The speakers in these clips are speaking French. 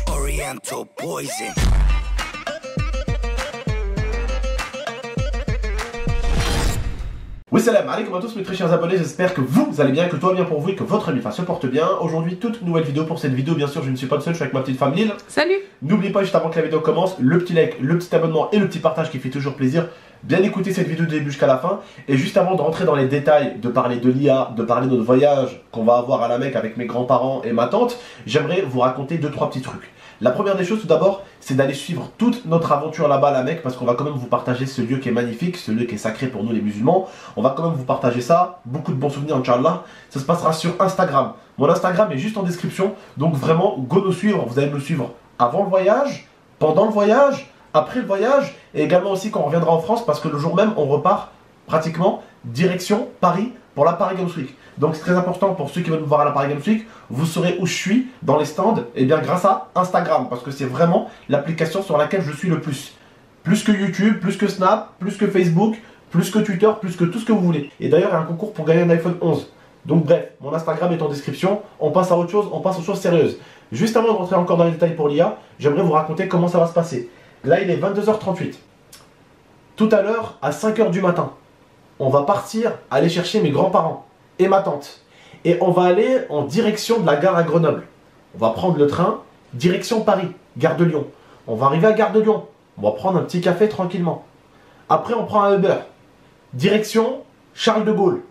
Oriental poison. Oui, salam alaikum à tous mes très chers abonnés, j'espère que vous allez bien, que tout va bien pour vous et que votre ami se porte bien. Aujourd'hui, toute nouvelle vidéo. Pour cette vidéo, bien sûr, je ne suis pas le seul, je suis avec ma petite femme Lille. Salut. N'oubliez pas, juste avant que la vidéo commence, le petit like, le petit abonnement et le petit partage qui fait toujours plaisir. Bien écouter cette vidéo du début jusqu'à la fin. Et juste avant de rentrer dans les détails, de parler de l'IA, de parler de notre voyage qu'on va avoir à la Mecque avec mes grands-parents et ma tante, j'aimerais vous raconter 2-3 petits trucs. La première des choses, tout d'abord, c'est d'aller suivre toute notre aventure là-bas à la Mecque, parce qu'on va quand même vous partager ce lieu qui est magnifique, ce lieu qui est sacré pour nous les musulmans. On va quand même vous partager ça, beaucoup de bons souvenirs, Inch'Allah. Ça se passera sur Instagram. Mon Instagram est juste en description, donc vraiment, go nous suivre. Vous allez nous suivre avant le voyage, pendant le voyage, après le voyage, et également aussi quand on reviendra en France, parce que le jour même, on repart pratiquement direction Paris pour la Paris Games Week. Donc c'est très important pour ceux qui veulent me voir à la Paris Games Week, vous saurez où je suis dans les stands, et bien grâce à Instagram, parce que c'est vraiment l'application sur laquelle je suis le plus. Plus que YouTube, plus que Snap, plus que Facebook, plus que Twitter, plus que tout ce que vous voulez. Et d'ailleurs, il y a un concours pour gagner un iPhone 11. Donc bref, mon Instagram est en description, on passe à autre chose, on passe aux choses sérieuses. Juste avant de rentrer encore dans les détails pour l'IA, j'aimerais vous raconter comment ça va se passer. Là, il est 22h38. Tout à l'heure, à 5h du matin, on va partir aller chercher mes grands-parents et ma tante. Et on va aller en direction de la gare à Grenoble. On va prendre le train, direction Paris, gare de Lyon. On va arriver à gare de Lyon. On va prendre un petit café tranquillement. Après, on prend un Uber. Direction Charles de Gaulle.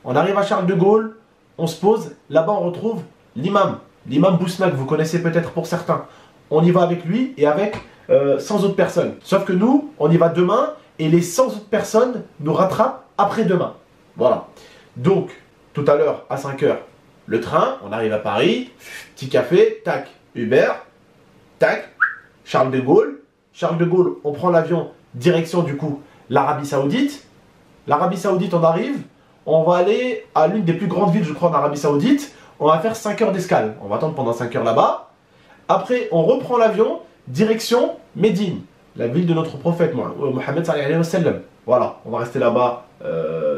On arrive à Charles de Gaulle, on se pose. Là-bas, on retrouve l'imam. L'imam Bousna, que vous connaissez peut-être pour certains. On y va avec lui et avec 100 autres personnes. Sauf que nous, on y va demain et les 100 autres personnes nous rattrapent après-demain. Voilà. Donc, tout à l'heure, à 5h, le train, on arrive à Paris, petit café, tac, Uber, tac, Charles de Gaulle. Charles de Gaulle, on prend l'avion, direction du coup l'Arabie Saoudite. L'Arabie Saoudite, on arrive, on va aller à l'une des plus grandes villes, je crois, en Arabie Saoudite. On va faire 5 heures d'escale. On va attendre pendant 5 heures là-bas. Après, on reprend l'avion, direction Médine, la ville de notre prophète, Mohammed sallallahu alayhi wa sallam. Voilà, on va rester là-bas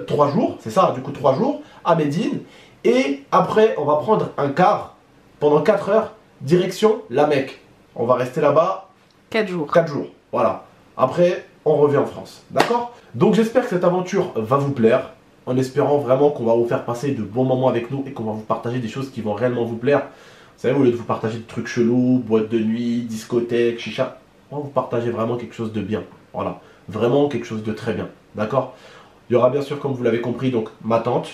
3 jours, c'est ça, du coup 3 jours, à Médine. Et après, on va prendre un car pendant 4 heures, direction la Mecque. On va rester là-bas 4 jours. 4 jours, voilà. Après, on revient en France, d'accord? Donc j'espère que cette aventure va vous plaire, en espérant vraiment qu'on va vous faire passer de bons moments avec nous et qu'on va vous partager des choses qui vont réellement vous plaire. Vous savez, au lieu de vous partager des trucs chelous, boîte de nuit, discothèque, chicha, on va vous partager vraiment quelque chose de bien. Voilà, vraiment quelque chose de très bien, d'accord? Il y aura bien sûr, comme vous l'avez compris, donc ma tante,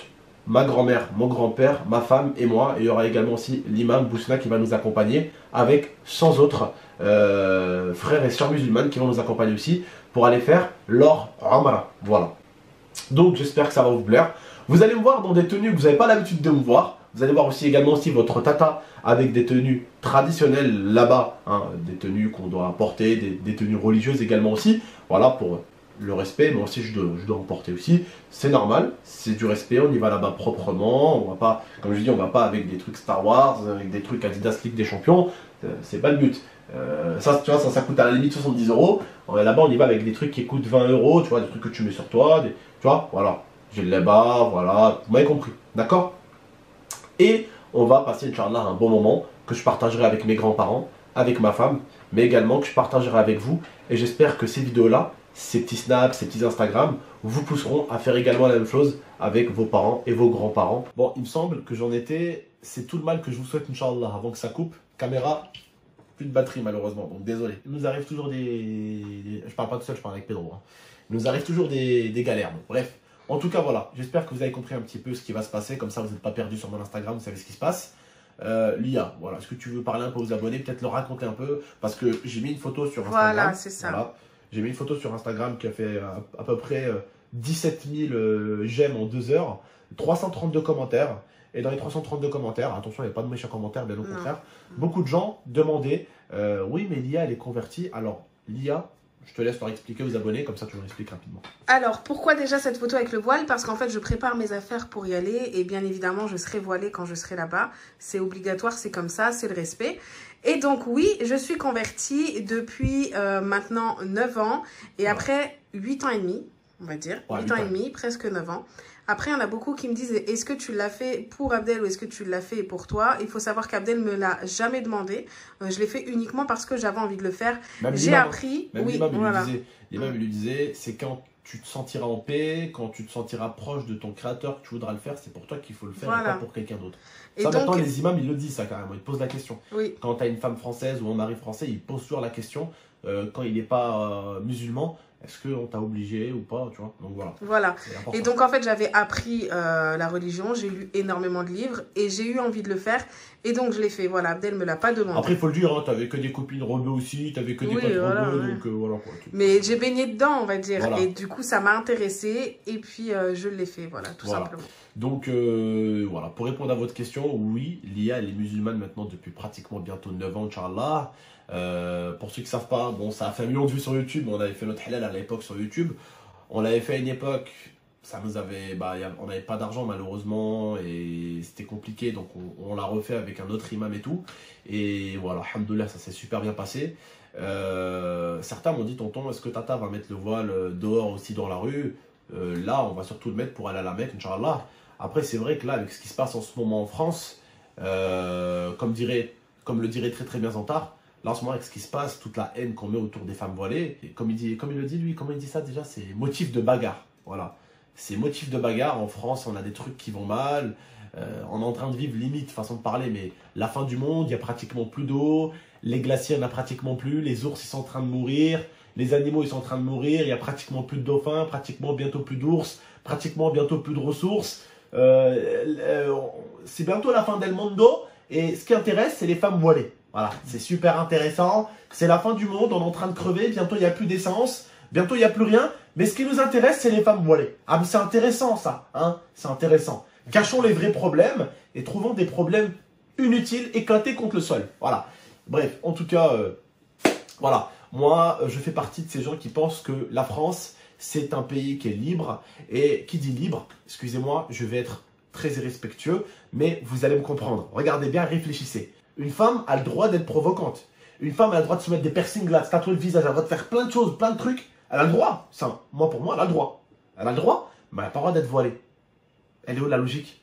ma grand-mère, mon grand-père, ma femme et moi. Et il y aura également aussi l'imam Bousna qui va nous accompagner avec 100 autres frères et sœurs musulmanes qui vont nous accompagner aussi pour aller faire leur Umrah. Voilà. Donc j'espère que ça va vous plaire. Vous allez me voir dans des tenues que vous n'avez pas l'habitude de me voir. Vous allez voir aussi également aussi votre tata avec des tenues traditionnelles là-bas, hein, des tenues qu'on doit porter, des tenues religieuses également aussi. Voilà, pour le respect, moi aussi je dois en porter aussi. C'est normal, c'est du respect, on y va là-bas proprement. On va pas, comme je dis, on va pas avec des trucs Star Wars, avec des trucs Adidas Ligue des Champions. C'est pas le but. Ça, tu vois, ça coûte à la limite 70 €. Là-bas, on y va avec des trucs qui coûtent 20 €, tu vois, des trucs que tu mets sur toi, tu vois, voilà. J'ai là-bas, voilà, vous m'avez compris, d'accord? Et on va passer, Inch'Allah, un bon moment que je partagerai avec mes grands-parents, avec ma femme, mais également que je partagerai avec vous. Et j'espère que ces vidéos-là, ces petits snaps, ces petits Instagram, vous pousseront à faire également la même chose avec vos parents et vos grands-parents. Bon, il me semble que j'en étais, c'est tout le mal que je vous souhaite, Inch'Allah, avant que ça coupe. Caméra, plus de batterie malheureusement, donc désolé. Il nous arrive toujours je parle pas tout seul, je parle avec Pedro. Hein. Il nous arrive toujours des galères, bon, bref. En tout cas, voilà, j'espère que vous avez compris un petit peu ce qui va se passer, comme ça vous n'êtes pas perdu sur mon Instagram, vous savez ce qui se passe. L'IA, voilà, est-ce que tu veux parler un peu aux abonnés, peut-être leur raconter un peu, parce que j'ai mis une photo sur Instagram. Voilà, c'est ça. Voilà, j'ai mis une photo sur Instagram qui a fait à peu près 17 000 j'aime en 2 heures, 332 commentaires, et dans les 332 commentaires, attention, il n'y a pas de méchants commentaires, bien au contraire, beaucoup de gens demandaient, oui mais l'IA elle est convertie, alors l'IA, je te laisse leur expliquer aux abonnés, comme ça tu leur expliques rapidement. Alors, pourquoi déjà cette photo avec le voile? Parce qu'en fait, je prépare mes affaires pour y aller. Et bien évidemment, je serai voilée quand je serai là-bas. C'est obligatoire, c'est comme ça, c'est le respect. Et donc, oui, je suis convertie depuis maintenant 9 ans. Et après 8 ans et demi, on va dire, 8 ans et demi, presque 9 ans. Après, il y en a beaucoup qui me disent, est-ce que tu l'as fait pour Abdel ou est-ce que tu l'as fait pour toi? Il faut savoir qu'Abdel me l'a jamais demandé. Je l'ai fait uniquement parce que j'avais envie de le faire. J'ai appris. Même oui, voilà. Il lui disait, c'est quand tu te sentiras en paix, quand tu te sentiras proche de ton créateur, que tu voudras le faire, c'est pour toi qu'il faut le faire et pas pour quelqu'un d'autre. Ça, donc, maintenant, les imams, ils le disent, ça, carrément. Ils te posent la question. Oui. Quand tu as une femme française ou un mari français, ils posent toujours la question, quand il n'est pas musulman, est-ce qu'on t'a obligé ou pas, tu vois? Donc voilà. Et donc en fait, j'avais appris la religion, j'ai lu énormément de livres et j'ai eu envie de le faire. Et donc je l'ai fait. Voilà, Abdel me l'a pas demandé. Après, il faut le dire, hein, t'avais que des copines rebeux aussi, t'avais que des potes rebeux, donc voilà quoi. Mais j'ai baigné dedans, on va dire. Voilà. Et du coup, ça m'a intéressée et puis je l'ai fait, voilà, tout simplement. Donc voilà, pour répondre à votre question, oui, Lia, elle est musulmane maintenant depuis pratiquement bientôt 9 ans, Inch'Allah. Pour ceux qui ne savent pas, bon, ça a fait 1 million de vues sur YouTube, on avait fait notre halal à l'époque sur YouTube. On l'avait fait à une époque, ça nous avait, on n'avait pas d'argent malheureusement et c'était compliqué, donc on l'a refait avec un autre imam et tout. Et voilà, alhamdoulilah, ça s'est super bien passé. Certains m'ont dit, tonton, est-ce que Tata va mettre le voile dehors aussi dans la rue? Là, on va surtout le mettre pour aller à la Mecque, Inch'Allah. Après, c'est vrai que là, avec ce qui se passe en ce moment en France, comme le dirait très très bien Zantar, là en ce moment avec ce qui se passe, toute la haine qu'on met autour des femmes voilées, et comme il le dit lui, comment il dit ça déjà, c'est motif de bagarre. Voilà, c'est motif de bagarre. En France, on a des trucs qui vont mal, on est en train de vivre limite, façon de parler, mais la fin du monde, il n'y a pratiquement plus d'eau, les glaciers, il n'y en a pratiquement plus, les ours, ils sont en train de mourir, les animaux, ils sont en train de mourir, il n'y a pratiquement plus de dauphins, pratiquement bientôt plus d'ours, pratiquement bientôt plus de ressources. C'est bientôt la fin del mondo, et ce qui intéresse, c'est les femmes voilées. Voilà, c'est super intéressant, c'est la fin du monde, on est en train de crever, bientôt il n'y a plus d'essence, bientôt il n'y a plus rien, mais ce qui nous intéresse, c'est les femmes voilées. Ah, mais c'est intéressant ça, hein, c'est intéressant. Cachons les vrais problèmes et trouvons des problèmes inutiles éclatés contre le sol. Voilà, bref, en tout cas, voilà, moi, je fais partie de ces gens qui pensent que la France, c'est un pays qui est libre, et qui dit libre, excusez-moi, je vais être très irrespectueux, mais vous allez me comprendre. Regardez bien, réfléchissez. Une femme a le droit d'être provocante. Une femme a le droit de se mettre des piercings là, de se tatouer le visage, elle a le droit de faire plein de choses, plein de trucs. Elle a le droit. Ça, pour moi, elle a le droit. Elle a le droit, mais elle n'a pas le droit d'être voilée. Elle est où la logique?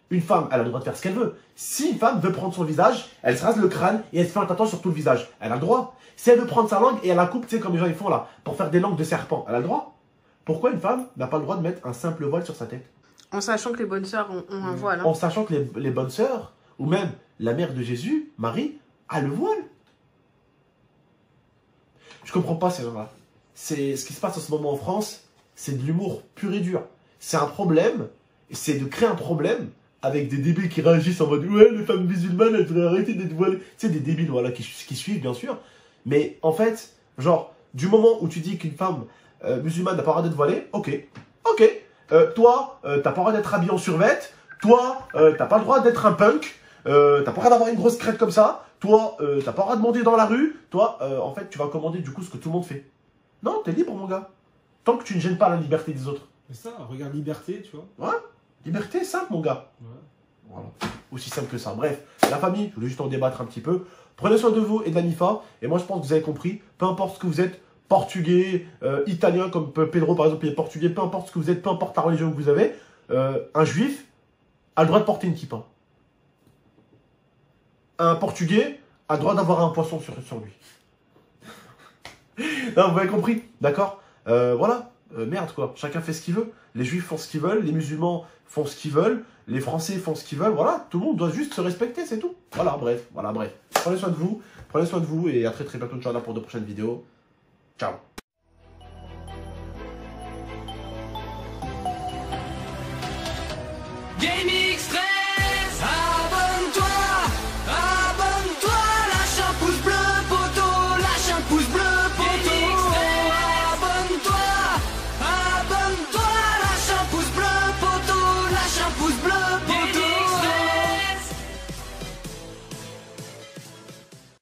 Une femme, elle a le droit de faire ce qu'elle veut. Si une femme veut prendre son visage, elle se rase le crâne et elle se fait un tatouage sur tout le visage. Elle a le droit. Si elle veut prendre sa langue et elle la coupe, tu sais, comme les gens ils font là, pour faire des langues de serpent, elle a le droit. Pourquoi une femme n'a pas le droit de mettre un simple voile sur sa tête? En sachant que les bonnes sœurs ont un voile. Hein. En sachant que les bonnes sœurs, ou même la mère de Jésus, Marie, a le voile. Je comprends pas ces gens-là. C'est ce qui se passe en ce moment en France, c'est de l'humour pur et dur. C'est un problème, c'est de créer un problème avec des débiles qui réagissent en mode ouais, les femmes musulmanes, elles devraient arrêter d'être voilées. Tu sais, des débiles voilà, qui suivent bien sûr. Mais en fait, genre, du moment où tu dis qu'une femme musulmane n'a pas le droit d'être voilée, ok. Toi, t'as pas le droit d'être habillé en survêt. Toi, t'as pas le droit d'être un punk. T'as pas le droit d'avoir une grosse crête comme ça. Toi, t'as pas le droit de demander dans la rue. Toi, en fait, tu vas commander du coup ce que tout le monde fait. Non, t'es libre, mon gars. Tant que tu ne gênes pas la liberté des autres. C'est ça, regarde liberté, tu vois. Ouais, liberté, simple, mon gars. Ouais. Voilà, aussi simple que ça. Bref, la famille, je voulais juste en débattre un petit peu. Prenez soin de vous et de la MIFA. Et moi, je pense que vous avez compris. Peu importe ce que vous êtes, portugais, italien, comme Pedro, par exemple, il est portugais. Peu importe ce que vous êtes, peu importe la religion que vous avez, un juif a le droit de porter une kippa. Un portugais a le droit d'avoir un poisson sur lui. Non, vous avez compris, d'accord? Voilà, merde quoi, chacun fait ce qu'il veut. Les juifs font ce qu'ils veulent, les musulmans font ce qu'ils veulent, les français font ce qu'ils veulent, voilà, tout le monde doit juste se respecter, c'est tout. Voilà, bref. Prenez soin de vous et à très très bientôt, Inch'Allah, pour de prochaines vidéos. Ciao. Gaming